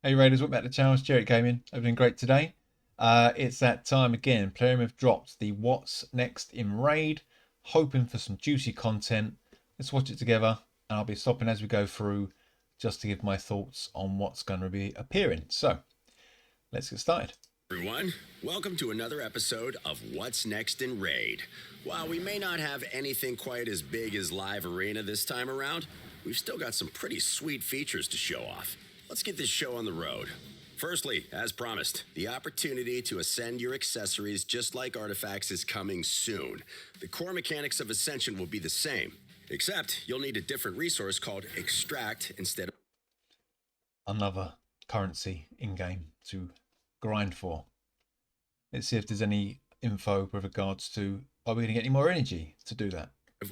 Hey Raiders, welcome back to the channel. It's Jerry Gaming. I've been great today. It's that time again. Plarium have dropped the What's Next in Raid. Hoping for some juicy content. Let's watch it together. And I'll be stopping as we go through just to give my thoughts on what's going to be appearing. So, let's get started. Everyone, welcome to another episode of What's Next in Raid. While we may not have anything quite as big as Live Arena this time around, we've still got some pretty sweet features to show off. Let's get this show on the road. Firstly, as promised, the opportunity to ascend your accessories just like artifacts is coming soon. The core mechanics of Ascension will be the same, except you'll need a different resource called Extract instead of Another currency in-game to grind for. Let's see if there's any info with regards to, are we going to get any more energy to do that?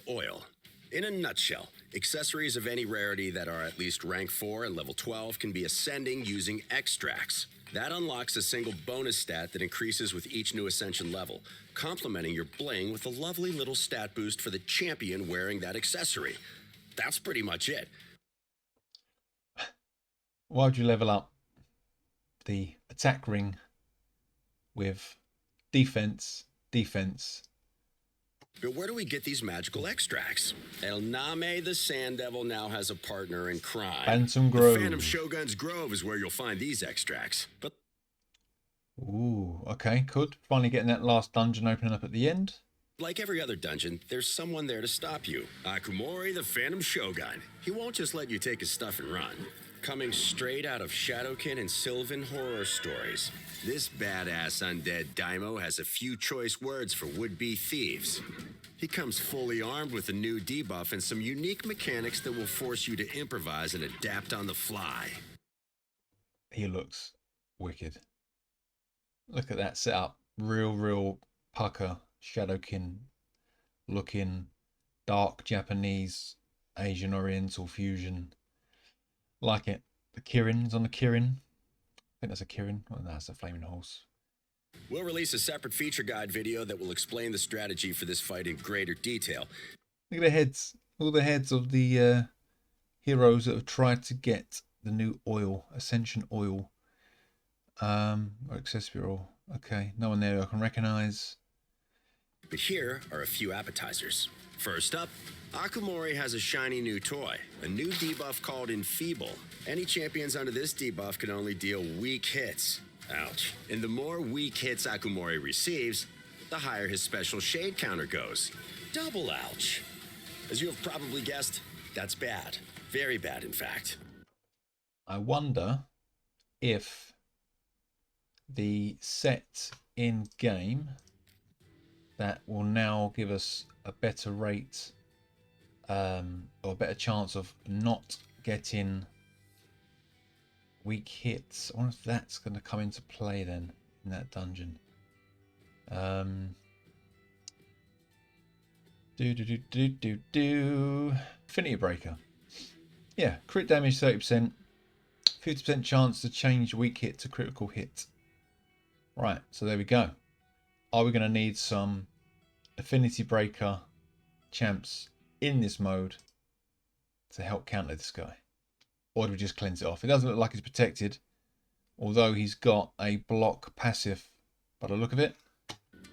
oil. In a nutshell, accessories of any rarity that are at least rank 4 and level 12 can be ascending using extracts. That unlocks a single bonus stat that increases with each new ascension level, complementing your bling with a lovely little stat boost for the champion wearing that accessory. That's pretty much it. Why would you level up the attack ring with defense? But where do we get these magical extracts? El Name the Sand Devil now has a partner in crime. Phantom Grove. The Phantom Shogun's Grove is where you'll find these extracts. But ooh, okay, could. Finally getting that last dungeon opening up at the end. like every other dungeon, there's someone there to stop you. Akumori the Phantom Shogun. He won't just let you take his stuff and run. Coming straight out of Shadowkin and Sylvan horror stories, this badass undead daimyo has a few choice words for would-be thieves. He comes fully armed with a new debuff and some unique mechanics that will force you to improvise and adapt on the fly. He looks wicked. Look at that setup. Real pucker, Shadowkin looking, dark Japanese, Asian Oriental fusion. Like it. The Kirin's on the Kirin. I think that's a Kirin. Oh, no, that's a flaming horse. We'll release a separate feature guide video that will explain the strategy for this fight in greater detail. Look at the heads. All the heads of the heroes that have tried to get the new oil, Ascension oil. Or accessory oil. Okay, no one there I can recognize. But here are a few appetizers. First up, Akumori has a shiny new toy, a new debuff called Enfeeble. Any champions under this debuff can only deal weak hits. Ouch. And the more weak hits Akumori receives, the higher his special shade counter goes. Double ouch. As you have probably guessed, that's bad. Very bad, in fact. I wonder if the set in game that will now give us a better rate or a better chance of not getting weak hits. I wonder if that's going to come into play then in that dungeon. Affinity Breaker. Yeah, crit damage 30%, 50% chance to change weak hit to critical hit. Right, so there we go. Are we going to need some Affinity Breaker champs in this mode to help counter this guy? Or do we just cleanse it off? It doesn't look like he's protected, although he's got a block passive by the look of it.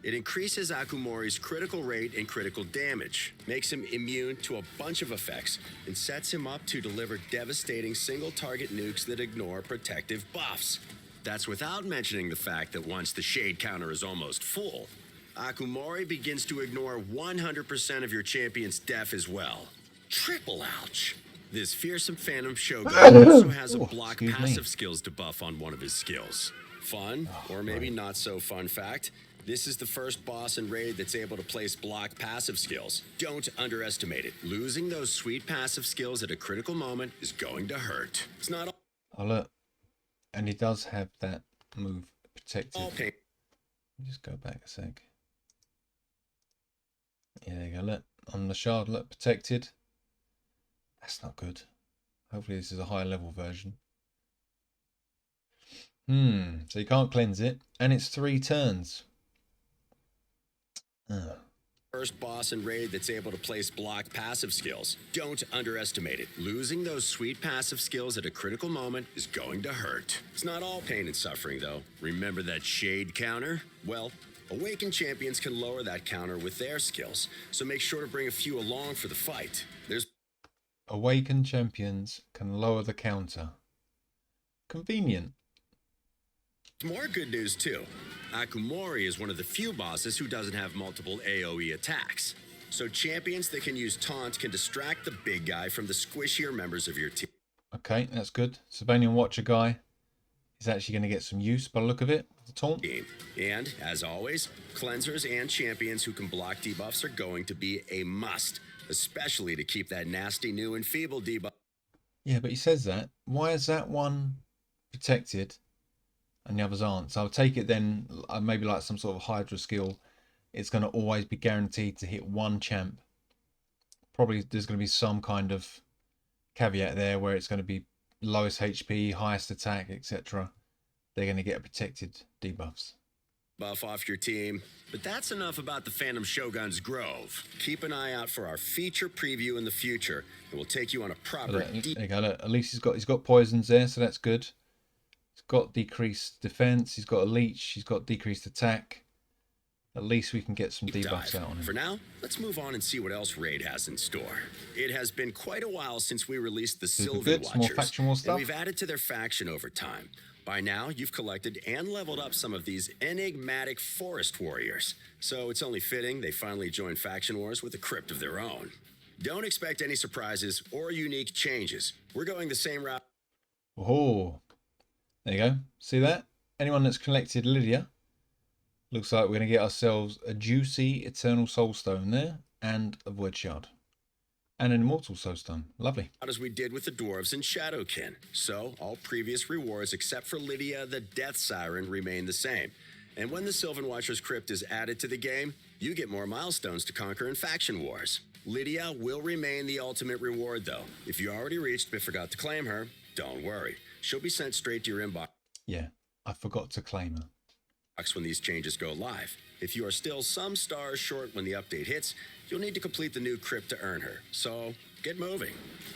It increases Akumori's critical rate and critical damage, makes him immune to a bunch of effects, and sets him up to deliver devastating single-target nukes that ignore protective buffs. That's without mentioning the fact that once the shade counter is almost full, Akumori begins to ignore 100% of your champion's def as well. Triple ouch. This fearsome Phantom Shogun also has a block passive skills debuff on one of his skills. Fun, or maybe not so fun fact, this is the first boss in Raid that's able to place block passive skills. Don't underestimate it. Losing those sweet passive skills at a critical moment is going to hurt. It's not all... Oh look, and he does have that move protected. Just go back a sec. Yeah, there you go. Look, on the shard, look, protected. That's not good. Hopefully this is a higher level version. So you can't cleanse it, and it's 3 turns. first boss in Raid that's able to place block passive skills. Don't underestimate it. Losing those sweet passive skills at a critical moment is going to hurt. It's not all pain and suffering, though. Remember that shade counter? Well, Awakened champions can lower that counter with their skills, so make sure to bring a few along for the fight. There's Awakened champions can lower the counter. Convenient. more good news too. Akumori is one of the few bosses who doesn't have multiple AoE attacks. So champions that can use taunt can distract the big guy from the squishier members of your team. Okay, that's good. Sylvanian Watcher guy is actually going to get some use by the look of it. The taunt. And, as always, cleansers and champions who can block debuffs are going to be a must, especially to keep that nasty new and feeble debuff. Yeah, but he says that. Why is that one protected and the others aren't? So I'll take it then, maybe like some sort of Hydra skill. It's going to always be guaranteed to hit one champ. Probably there's going to be some kind of caveat there where it's going to be lowest HP, highest attack, etc. They're going to get protected debuffs. Buff off your team. But that's enough about the Phantom Shogun's Grove. Keep an eye out for our feature preview in the future. It will take you on a proper There you go. Look, at least he's got poisons there, so that's good. He's got decreased defense. He's got a leech. He's got decreased attack. At least we can get some debuffs out on him. For now, let's move on and see what else Raid has in store. It has been quite a while since we released the Silverfish, more faction war stuff. and we've added to their faction over time. By now, you've collected and leveled up some of these enigmatic forest warriors. So it's only fitting they finally join faction wars with a crypt of their own. Don't expect any surprises or unique changes. We're going the same route. Oh, there you go. See that? Anyone that's collected Lydia, looks like we're going to get ourselves a juicy Eternal Soul Stone there and a Void Shard. And an Immortal Soul Stone. Lovely. As we did with the dwarves and Shadowkin. So all previous rewards except for Lydia the Death Siren remain the same. And when the Sylvan Watcher's Crypt is added to the game, you get more milestones to conquer in faction wars. Lydia will remain the ultimate reward though. If you already reached but forgot to claim her, don't worry. She'll be sent straight to your inbox. Yeah, I forgot to claim her. When these changes go live. If you are still some stars short when the update hits, you'll need to complete the new crypt to earn her. So get moving.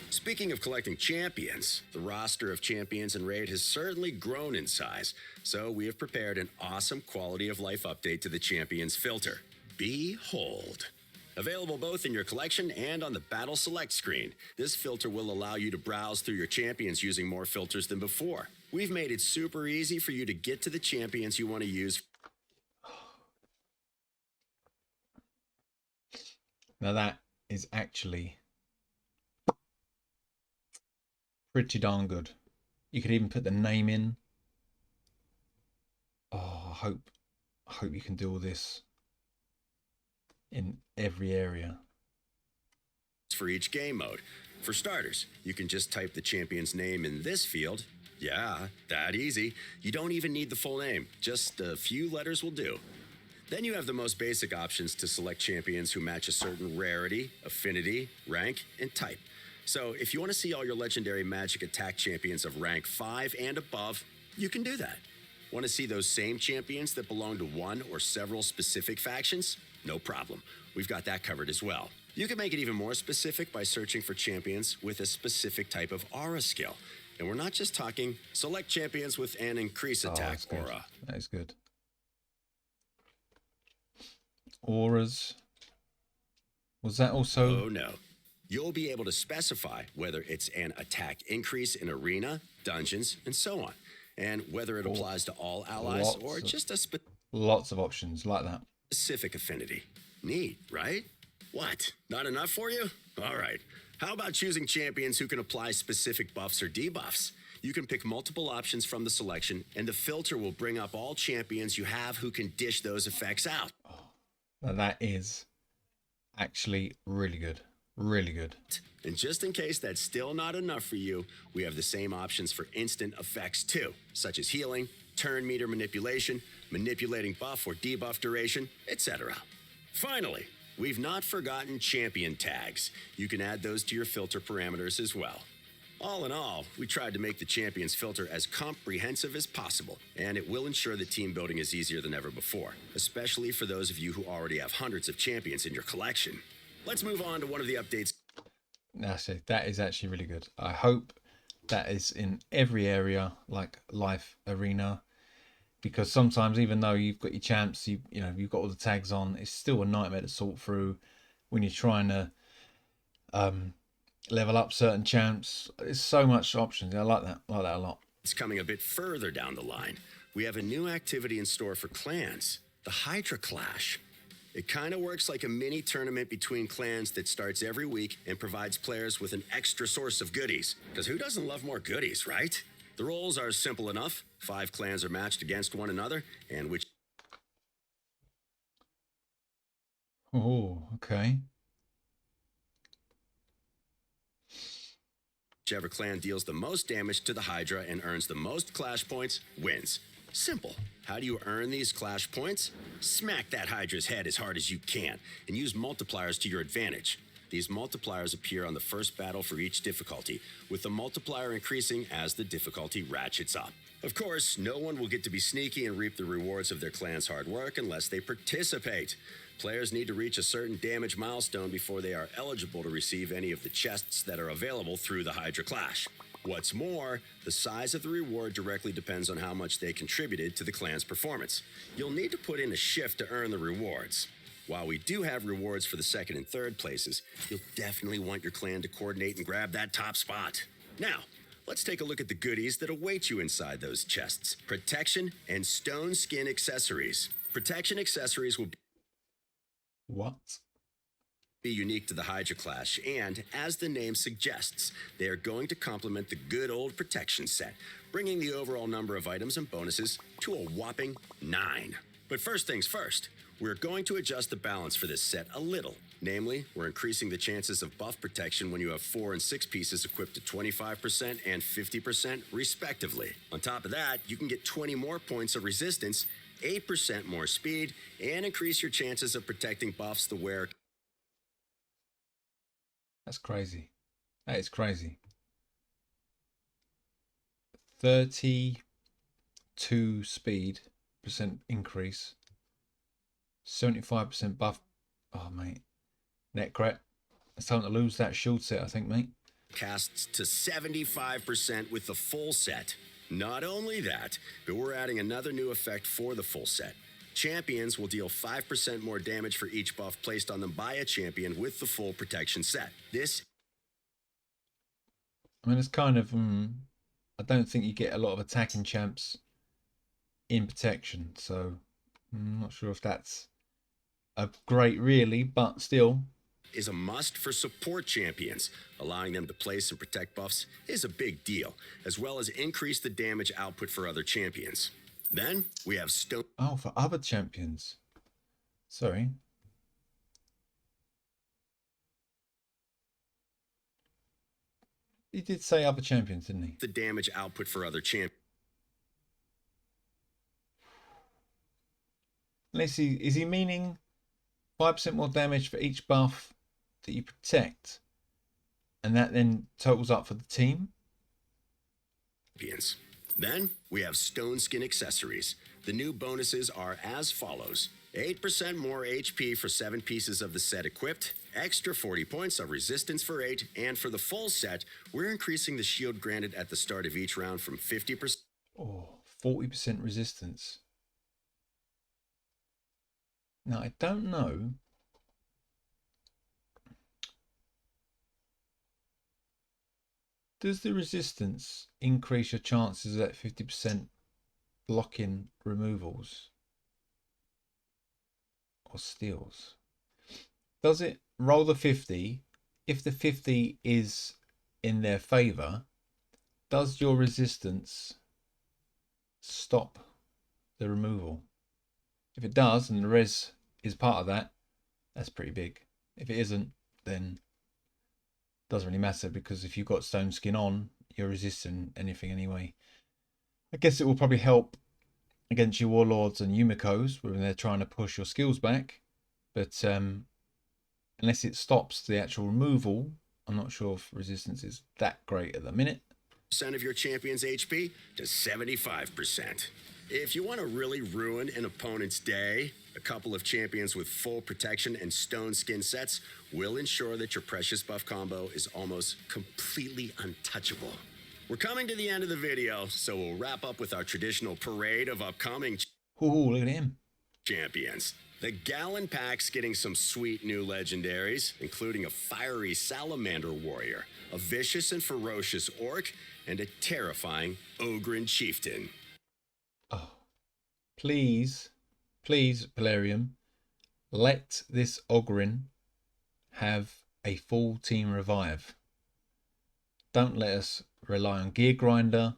Speaking of collecting champions, the roster of champions in Raid has certainly grown in size. So we have prepared an awesome quality of life update to the champions filter. Behold. Available both in your collection and on the Battle Select screen. This filter will allow you to browse through your champions using more filters than before. We've made it super easy for you to get to the champions you want to use. Now that is actually pretty darn good. You could even put the name in. Oh, I hope you can do all this in every area. For each game mode. For starters, you can just type the champion's name in this field. Yeah, that easy. You don't even need the full name. Just a few letters will do. Then you have the most basic options to select champions who match a certain rarity, affinity, rank, and type. So if you want to see all your legendary magic attack champions of rank 5 and above, you can do that. Want to see those same champions that belong to one or several specific factions? No problem. We've got that covered as well. You can make it even more specific by searching for champions with a specific type of aura skill. And we're not just talking select champions with an increase attack aura. That is good. Auras. Was that also? Oh no. You'll be able to specify whether it's an attack increase in arena, dungeons, and so on. And whether it applies to all allies or just a lots of options like that. Specific affinity. Neat, right? What? Not enough for you? All right. How about choosing champions who can apply specific buffs or debuffs? You can pick multiple options from the selection, and the filter will bring up all champions you have who can dish those effects out. Oh, now that is actually really good. Really good. And just in case that's still not enough for you, we have the same options for instant effects too, such as healing, turn meter manipulation, manipulating buff or debuff duration, etc. Finally, we've not forgotten champion tags. You can add those to your filter parameters as well. All in all, we tried to make the champions filter as comprehensive as possible, and it will ensure that team building is easier than ever before, especially for those of you who already have hundreds of champions in your collection. Let's move on to one of the updates. That's it. That is actually really good. I hope that is in every area, like life arena, because sometimes even though you've got your champs, you've got all the tags on, it's still a nightmare to sort through when you're trying to level up certain champs. There's so much options. I like that. I like that a lot. It's coming a bit further down the line. We have a new activity in store for clans, the Hydra Clash. It kind of works like a mini tournament between clans that starts every week and provides players with an extra source of goodies. Because who doesn't love more goodies, right? The rules are simple enough. 5 clans are matched against one another, and Oh, okay. whichever clan deals the most damage to the Hydra and earns the most clash points wins. Simple. How do you earn these clash points? Smack that Hydra's head as hard as you can and use multipliers to your advantage. These multipliers appear on the first battle for each difficulty, with the multiplier increasing as the difficulty ratchets up. Of course, no one will get to be sneaky and reap the rewards of their clan's hard work unless they participate. Players need to reach a certain damage milestone before they are eligible to receive any of the chests that are available through the Hydra Clash. What's more, the size of the reward directly depends on how much they contributed to the clan's performance. You'll need to put in a shift to earn the rewards. While we do have rewards for the second and third places, you'll definitely want your clan to coordinate and grab that top spot. Now, let's take a look at the goodies that await you inside those chests. Protection and stone skin accessories. Protection accessories will be unique to the Hydra Clash, and as the name suggests, they are going to complement the good old protection set, bringing the overall number of items and bonuses to a whopping 9. But first things first, we're going to adjust the balance for this set a little. Namely, we're increasing the chances of buff protection when you have 4 and 6 pieces equipped to 25% and 50% respectively. On top of that, you can get 20 more points of resistance, 8% more speed, and increase your chances of protecting buffs the wearer. That's crazy. That is crazy. 32 speed percent increase. 75% buff. Oh, mate. Net crit. It's time to lose that shield set, I think, mate. Casts to 75% with the full set. Not only that, but we're adding another new effect for the full set. Champions will deal 5% more damage for each buff placed on them by a champion with the full protection set. This, I mean, it's kind of, I don't think you get a lot of attacking champs in protection, so I'm not sure if that's a great really, but still. Is a must for support champions. Allowing them to place and protect buffs is a big deal, as well as increase the damage output for other champions. Then we have stone. Oh, for other champions. Sorry. He did say other champions, didn't he? The damage output for other champions. Let's see, is he meaning 5% more damage for each buff that you protect? And that then totals up for the team? Then we have stone skin accessories. The new bonuses are as follows. 8% more HP for 7 pieces of the set equipped, extra 40 points of resistance for 8, and for the full set, we're increasing the shield granted at the start of each round from 50%. Oh, 40% resistance. Now, I don't know. Does the resistance increase your chances at 50% blocking removals or steals? Does it roll the 50? If the 50 is in their favor, does your resistance stop the removal? If it does, and the res is part of that, that's pretty big. If it isn't, then doesn't really matter, because if you've got stone skin on, you're resisting anything anyway. I guess it will probably help against your warlords and Yumikos when they're trying to push your skills back, but unless it stops the actual removal, I'm not sure if resistance is that great at the minute. Percent of your champion's HP to 75%. If you want to really ruin an opponent's day, a couple of champions with full protection and stone skin sets will ensure that your precious buff combo is almost completely untouchable. We're coming to the end of the video, so we'll wrap up with our traditional parade of upcoming Ooh, look at him. champions. The Gallon Pack's getting some sweet new legendaries, including a fiery salamander warrior, a vicious and ferocious orc, and a terrifying Ogren chieftain. Oh, please, please, Plarium, let this Ogren have a full team revive. Don't let us rely on Gear Grinder,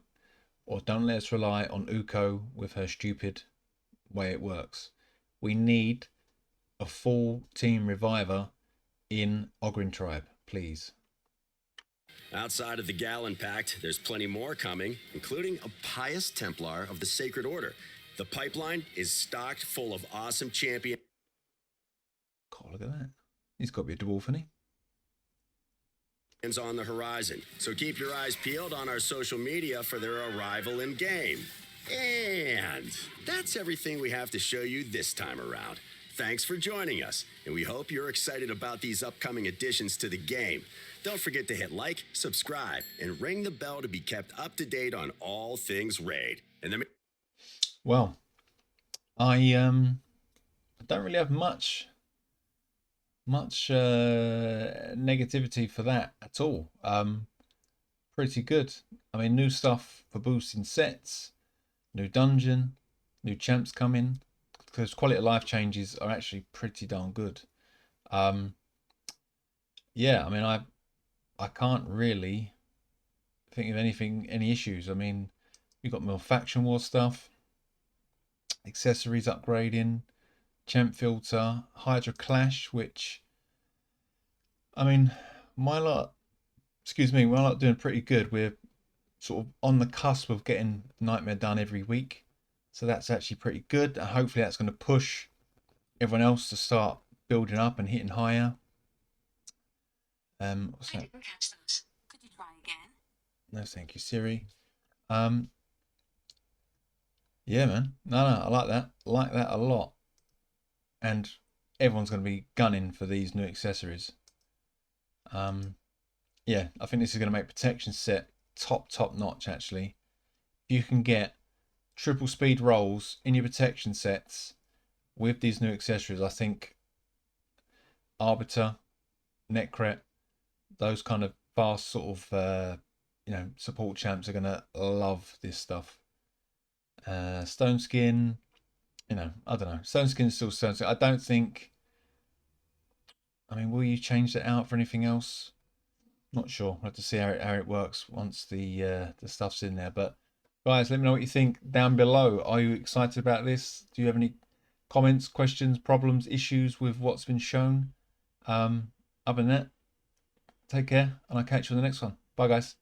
or don't let us rely on Uko with her stupid way it works. We need a full team reviver in Ogren Tribe, please. Outside of the Gallon Pact, there's plenty more coming, including a pious Templar of the Sacred Order. The pipeline is stocked full of awesome champions. God, look at that. He's got to be a dwarf, isn't he? On the horizon, so keep your eyes peeled on our social media for their arrival in game. And that's everything we have to show you this time around. Thanks for joining us, and we hope you're excited about these upcoming additions to the game. Don't forget to hit like, subscribe, and ring the bell to be kept up to date on all things Raid. And then, well, I don't really have much negativity for that at all. Pretty good. I mean, new stuff for boosting sets, new dungeon, new champs coming. Because quality of life changes are actually pretty darn good. Yeah, I mean, I can't really think of any issues. I mean, you've got more faction war stuff, accessories upgrading, champ filter, Hydra Clash, which, I mean, my lot doing pretty good. We're sort of on the cusp of getting Nightmare done every week. So that's actually pretty good. And hopefully that's going to push everyone else to start building up and hitting higher. What's that? I didn't catch that. Could you try again? No, thank you, Siri. Yeah, man. No, I like that. I like that a lot. And everyone's going to be gunning for these new accessories. Yeah, I think this is going to make protection set top notch, actually. If you can get triple speed rolls in your protection sets with these new accessories, I think Arbiter, Necret, those kind of fast sort of support champs are gonna love this stuff. Stone Skin, I don't know. Stone Skin is still Stone Skin. I don't think. I mean, will you change that out for anything else? Not sure. We'll have to see how it works once the stuff's in there. But guys, let me know what you think down below. Are you excited about this? Do you have any comments, questions, problems, issues with what's been shown? Other than that, take care, and I'll catch you on the next one. Bye, guys.